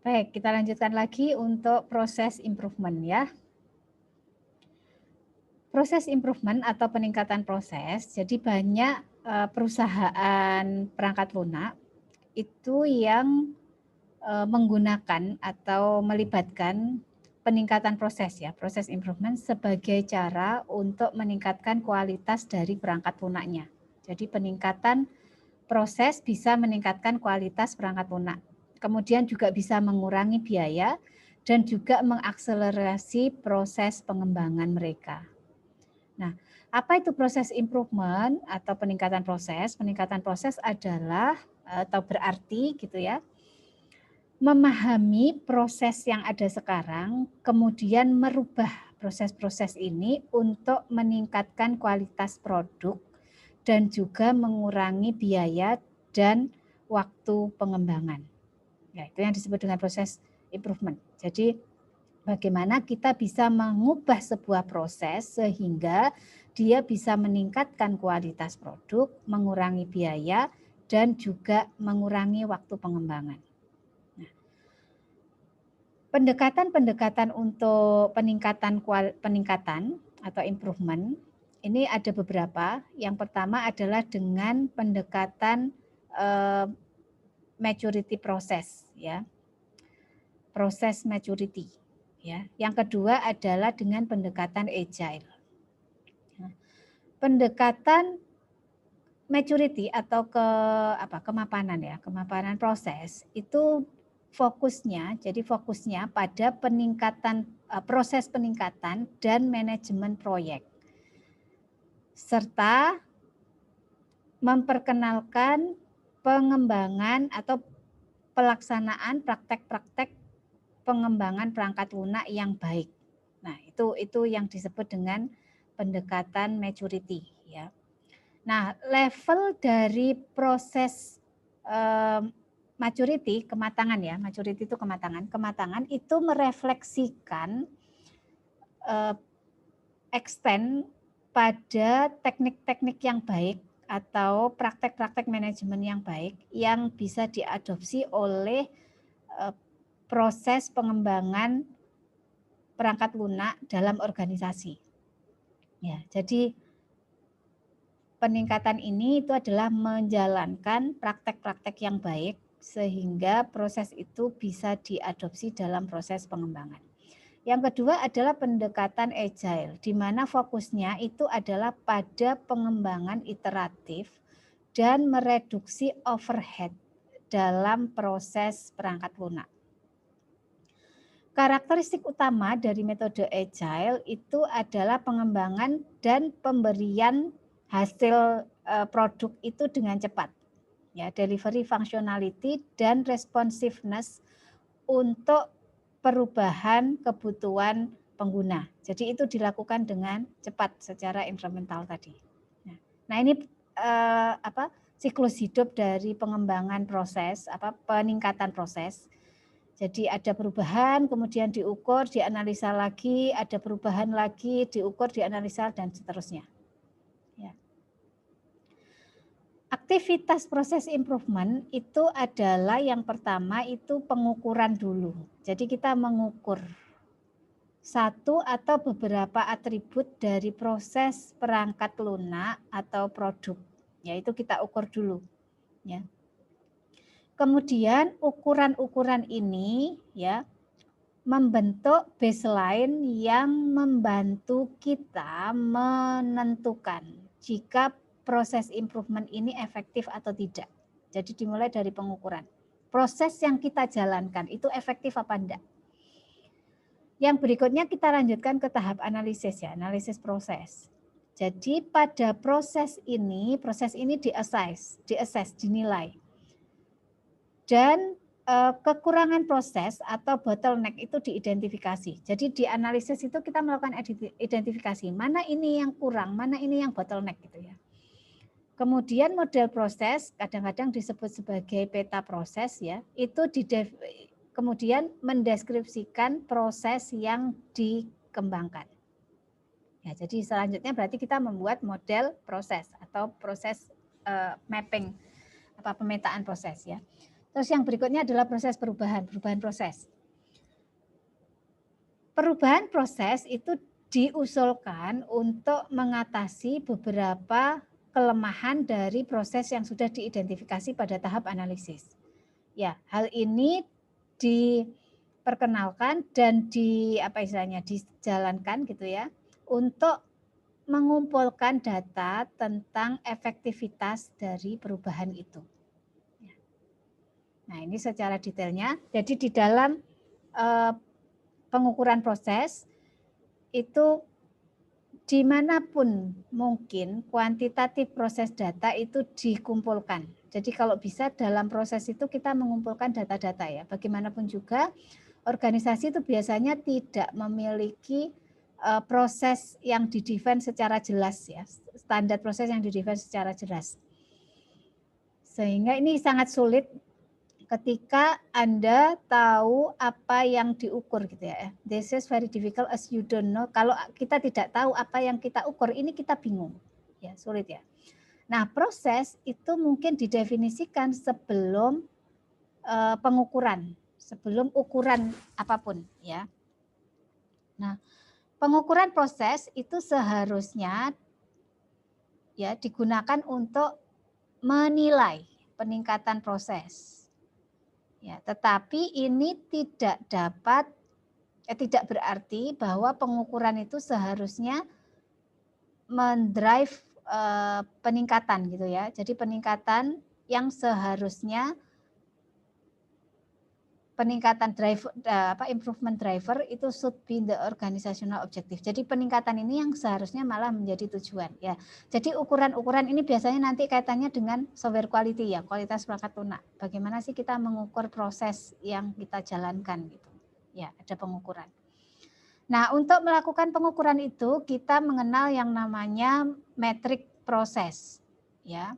Baik, kita lanjutkan lagi untuk proses improvement ya. Proses improvement atau peningkatan proses, jadi banyak perusahaan perangkat lunak itu yang menggunakan atau melibatkan peningkatan proses ya, proses improvement sebagai cara untuk meningkatkan kualitas dari perangkat lunaknya. Jadi peningkatan proses bisa meningkatkan kualitas perangkat lunak. Kemudian juga bisa mengurangi biaya dan juga mengakselerasi proses pengembangan mereka. Nah, apa itu proses improvement atau peningkatan proses? Peningkatan proses adalah atau berarti gitu ya, memahami proses yang ada sekarang, kemudian merubah proses-proses ini untuk meningkatkan kualitas produk dan juga mengurangi biaya dan waktu pengembangan. Ya, itu yang disebut dengan proses improvement. Jadi bagaimana kita bisa mengubah sebuah proses sehingga dia bisa meningkatkan kualitas produk, mengurangi biaya, dan juga mengurangi waktu pengembangan. Nah, pendekatan-pendekatan untuk peningkatan atau improvement ini ada beberapa. Yang pertama adalah dengan pendekatan maturity process ya. Proses maturity ya. Yang kedua adalah dengan pendekatan agile. Nah, pendekatan maturity atau kemapanan ya, kemapanan proses itu fokusnya pada peningkatan proses peningkatan dan manajemen proyek serta memperkenalkan pengembangan atau pelaksanaan praktek-praktek pengembangan perangkat lunak yang baik. Nah, itu yang disebut dengan pendekatan maturity ya. Nah, level dari proses maturity, kematangan ya, maturity itu kematangan. Kematangan itu merefleksikan extend pada teknik-teknik yang baik atau praktek-praktek manajemen yang baik yang bisa diadopsi oleh proses pengembangan perangkat lunak dalam organisasi. Ya, jadi peningkatan ini itu adalah menjalankan praktek-praktek yang baik sehingga proses itu bisa diadopsi dalam proses pengembangan. Yang kedua adalah pendekatan agile, di mana fokusnya itu adalah pada pengembangan iteratif dan mereduksi overhead dalam proses perangkat lunak. Karakteristik utama dari metode agile itu adalah pengembangan dan pemberian hasil produk itu dengan cepat. Ya, delivery functionality dan responsiveness untuk perubahan kebutuhan pengguna. Jadi itu dilakukan dengan cepat secara incremental tadi. Nah, ini siklus hidup dari pengembangan proses, peningkatan proses. Jadi ada perubahan, kemudian diukur, dianalisa lagi, ada perubahan lagi, diukur, dianalisa, dan seterusnya. Ya. Aktivitas proses improvement itu adalah yang pertama itu pengukuran dulu. Jadi kita mengukur satu atau beberapa atribut dari proses perangkat lunak atau produk. Yaitu kita ukur dulu. Ya. Kemudian ukuran-ukuran ini ya membentuk baseline yang membantu kita menentukan jika proses improvement ini efektif atau tidak. Jadi dimulai dari pengukuran. Proses yang kita jalankan itu efektif apa enggak? Yang berikutnya kita lanjutkan ke tahap analisis ya, analisis proses. Jadi pada proses ini di-assess, dinilai. Dan kekurangan proses atau bottleneck itu diidentifikasi. Jadi di analisis itu kita melakukan identifikasi mana ini yang kurang, mana ini yang bottleneck gitu ya. Kemudian model proses kadang-kadang disebut sebagai peta proses ya, itu kemudian mendeskripsikan proses yang dikembangkan. Ya, jadi selanjutnya berarti kita membuat model proses atau proses mapping pemetaan proses ya. Terus yang berikutnya adalah proses perubahan proses. Perubahan proses itu diusulkan untuk mengatasi beberapa kelemahan dari proses yang sudah diidentifikasi pada tahap analisis. Ya, hal ini diperkenalkan dan dijalankan gitu ya untuk mengumpulkan data tentang efektivitas dari perubahan itu. Nah, ini secara detailnya. Jadi di dalam pengukuran proses itu dimanapun mungkin kuantitatif proses data itu dikumpulkan. Jadi kalau bisa dalam proses itu kita mengumpulkan data-data ya. Bagaimanapun juga organisasi itu biasanya tidak memiliki proses yang didefine secara jelas ya. Standar proses yang didefine secara jelas. Sehingga ini sangat sulit ketika Anda tahu apa yang diukur gitu ya. This is very difficult as you don't know. Kalau kita tidak tahu apa yang kita ukur, ini kita bingung. Ya, sulit ya. Nah, proses itu mungkin didefinisikan sebelum pengukuran, sebelum ukuran apapun ya. Nah, pengukuran proses itu seharusnya ya digunakan untuk menilai peningkatan proses. Ya, tetapi ini tidak berarti bahwa pengukuran itu seharusnya mendrive peningkatan gitu ya. Jadi peningkatan yang seharusnya peningkatan improvement driver itu should be the organizational objective. Jadi peningkatan ini yang seharusnya malah menjadi tujuan ya. Jadi ukuran-ukuran ini biasanya nanti kaitannya dengan software quality ya, kualitas perangkat lunak. Bagaimana sih kita mengukur proses yang kita jalankan gitu. Ya, ada pengukuran. Nah, untuk melakukan pengukuran itu kita mengenal yang namanya metrik proses ya.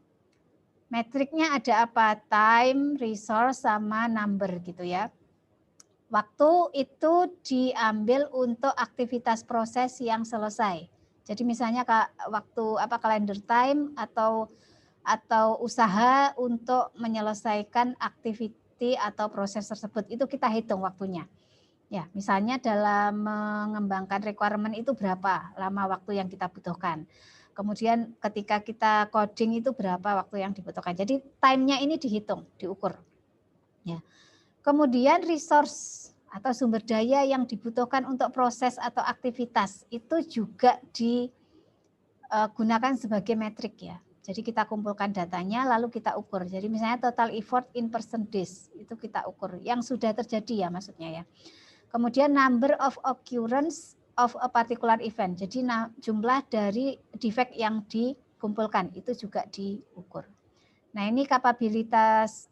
Metriknya ada apa? Time, resource, sama number gitu ya. Waktu itu diambil untuk aktivitas proses yang selesai. Jadi misalnya waktu calendar time atau usaha untuk menyelesaikan aktiviti atau proses tersebut itu kita hitung waktunya. Ya, misalnya dalam mengembangkan requirement itu berapa lama waktu yang kita butuhkan. Kemudian ketika kita coding itu berapa waktu yang dibutuhkan. Jadi time-nya ini dihitung, diukur. Ya. Kemudian resource atau sumber daya yang dibutuhkan untuk proses atau aktivitas itu juga digunakan sebagai metrik ya. Jadi kita kumpulkan datanya lalu kita ukur. Jadi misalnya total effort in percentage itu kita ukur. Yang sudah terjadi ya maksudnya ya. Kemudian number of occurrence of a particular event. Jadi jumlah dari defect yang dikumpulkan itu juga diukur. Nah, ini kapabilitas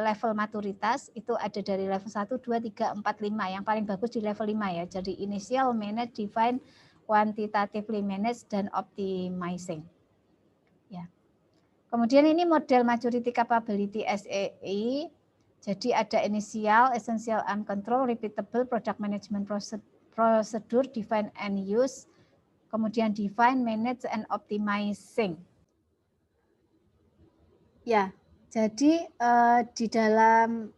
level maturitas itu ada dari level 1, 2, 3, 4, 5. Yang paling bagus di level 5 ya. Jadi initial, manage, define, quantitatively manage, dan optimizing. Ya. Kemudian ini model maturity capability SEI. Jadi ada initial, essential, uncontrolled, repeatable, product management procedure, define and use, kemudian define, manage, and optimizing. Ya, jadi di dalam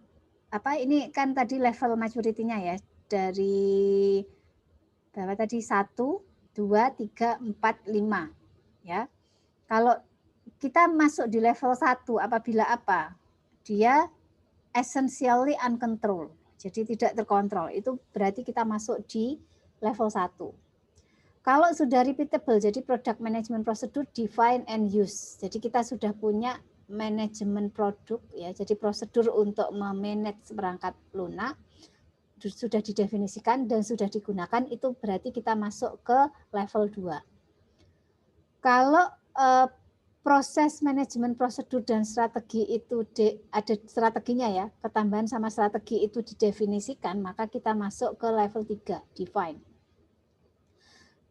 ini kan tadi level maturity-nya ya dari berapa tadi 1, 2, 3, 4, 5 ya. Kalau kita masuk di level 1 apabila apa? Dia essentially uncontrolled. Jadi tidak terkontrol. Itu berarti kita masuk di level 1. Kalau sudah repeatable, jadi product management procedure, define and use. Jadi kita sudah punya manajemen produk ya. Jadi prosedur untuk memanage perangkat lunak sudah didefinisikan dan sudah digunakan, itu berarti kita masuk ke level 2. Kalau proses manajemen prosedur dan strategi itu ada strateginya ya, ketambahan sama strategi itu didefinisikan, maka kita masuk ke level 3, define.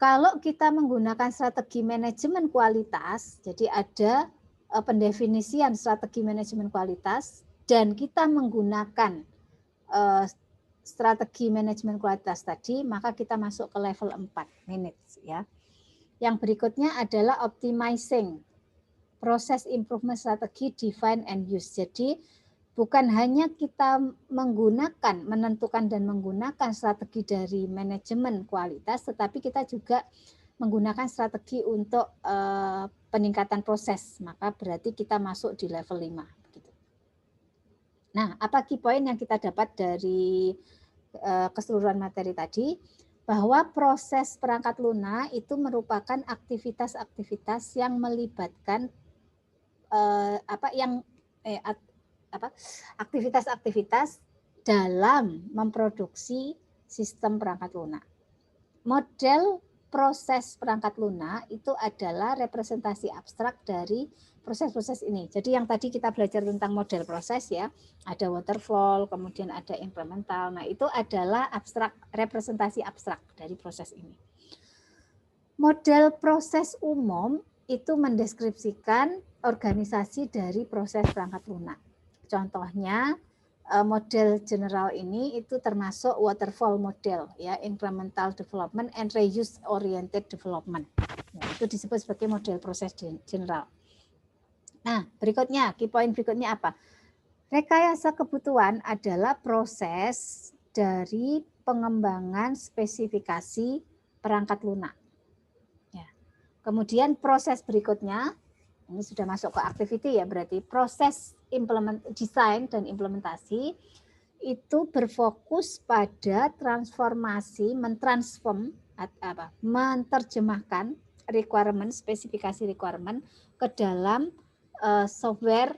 Kalau kita menggunakan strategi manajemen kualitas, jadi ada pendefinisian strategi manajemen kualitas dan kita menggunakan strategi manajemen kualitas tadi, maka kita masuk ke level 4, manage ya. Yang berikutnya adalah optimizing. Proses improvement strategi, define and use. Jadi bukan hanya kita menentukan dan menggunakan strategi dari manajemen kualitas, tetapi kita juga menggunakan strategi untuk peningkatan proses. Maka berarti kita masuk di level 5. Begitu. Nah, apa key point yang kita dapat dari keseluruhan materi tadi? Bahwa proses perangkat lunak itu merupakan aktivitas-aktivitas yang melibatkan aktivitas-aktivitas dalam memproduksi sistem perangkat lunak. Model proses perangkat lunak itu adalah representasi abstrak dari proses-proses ini. Jadi yang tadi kita belajar tentang model proses ya, ada waterfall, kemudian ada incremental. Nah, itu adalah representasi abstrak dari proses ini. Model proses umum itu mendeskripsikan organisasi dari proses perangkat lunak. Contohnya model general ini itu termasuk waterfall model ya, incremental development and reuse oriented development. Nah, itu disebut sebagai model proses general. Nah, berikutnya key point berikutnya apa? Rekayasa kebutuhan adalah proses dari pengembangan spesifikasi perangkat lunak. Ya. Kemudian proses berikutnya, ini sudah masuk ke activity ya, berarti proses desain dan implementasi itu berfokus pada transformasi, menerjemahkan requirement, spesifikasi requirement ke dalam software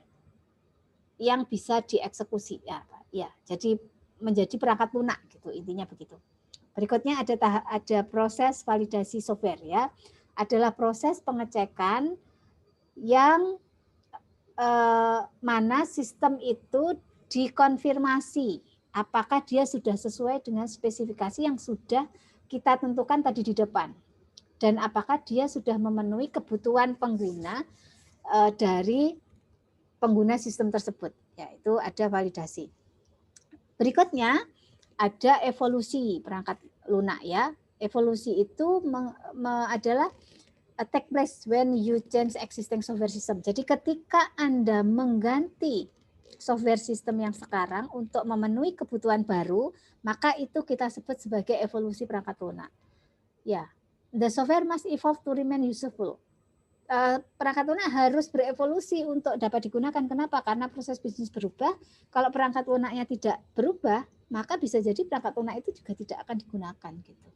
yang bisa dieksekusi ya. Jadi menjadi perangkat lunak gitu, intinya begitu. Berikutnya ada proses validasi software ya. Adalah proses pengecekan yang mana sistem itu dikonfirmasi apakah dia sudah sesuai dengan spesifikasi yang sudah kita tentukan tadi di depan, dan apakah dia sudah memenuhi kebutuhan pengguna dari pengguna sistem tersebut. Yaitu ada validasi. Berikutnya ada evolusi perangkat lunak ya. Evolusi itu adalah take place when you change existing software system. Jadi ketika Anda mengganti software system yang sekarang untuk memenuhi kebutuhan baru, maka itu kita sebut sebagai evolusi perangkat lunak. Ya, the software must evolve to remain useful. Perangkat lunak harus berevolusi untuk dapat digunakan. Kenapa? Karena proses bisnis berubah. Kalau perangkat lunaknya tidak berubah, maka bisa jadi perangkat lunak itu juga tidak akan digunakan gitu.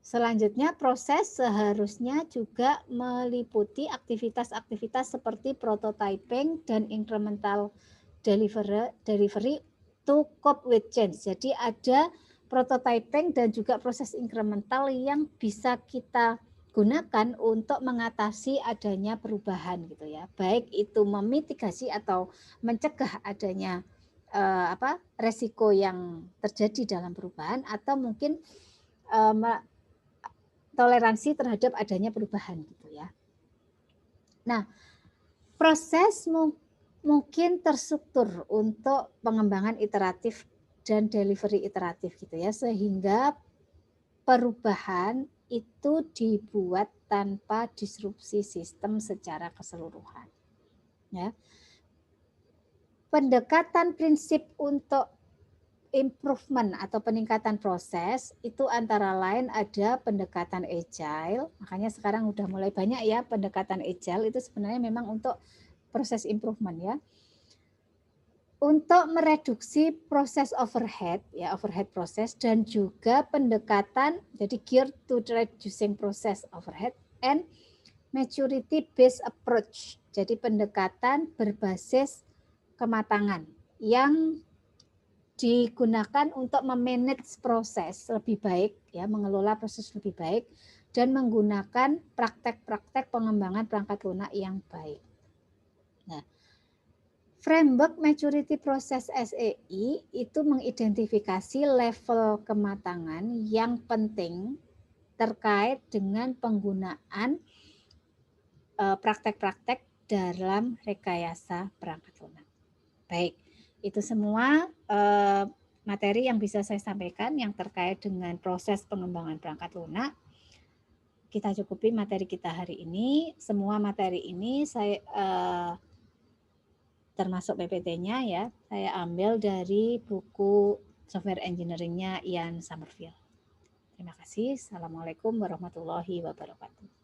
Selanjutnya, proses seharusnya juga meliputi aktivitas-aktivitas seperti prototyping dan incremental delivery to cope with change. Jadi ada prototyping dan juga proses incremental yang bisa kita gunakan untuk mengatasi adanya perubahan gitu ya. Baik itu memitigasi atau mencegah adanya resiko yang terjadi dalam perubahan, atau mungkin toleransi terhadap adanya perubahan gitu ya. Nah, proses mungkin terstruktur untuk pengembangan iteratif dan delivery iteratif gitu ya, sehingga perubahan itu dibuat tanpa disrupsi sistem secara keseluruhan. Ya. Pendekatan prinsip untuk improvement atau peningkatan proses itu antara lain ada pendekatan agile. Makanya sekarang udah mulai banyak ya pendekatan agile, itu sebenarnya memang untuk proses improvement ya. Untuk mereduksi proses overhead ya, overhead proses, dan juga pendekatan jadi geared to reducing process overhead and maturity based approach. Jadi pendekatan berbasis kematangan yang digunakan untuk memanage proses lebih baik ya, mengelola proses lebih baik dan menggunakan praktek-praktek pengembangan perangkat lunak yang baik. Nah, framework maturity process SEI itu mengidentifikasi level kematangan yang penting terkait dengan penggunaan praktek-praktek dalam rekayasa perangkat lunak. Baik. Itu semua materi yang bisa saya sampaikan yang terkait dengan proses pengembangan perangkat lunak. Kita cukupi materi kita hari ini. Semua materi ini saya termasuk PPT-nya ya, saya ambil dari buku Software Engineering-nya Ian Sommerville. Terima kasih. Assalamualaikum warahmatullahi wabarakatuh.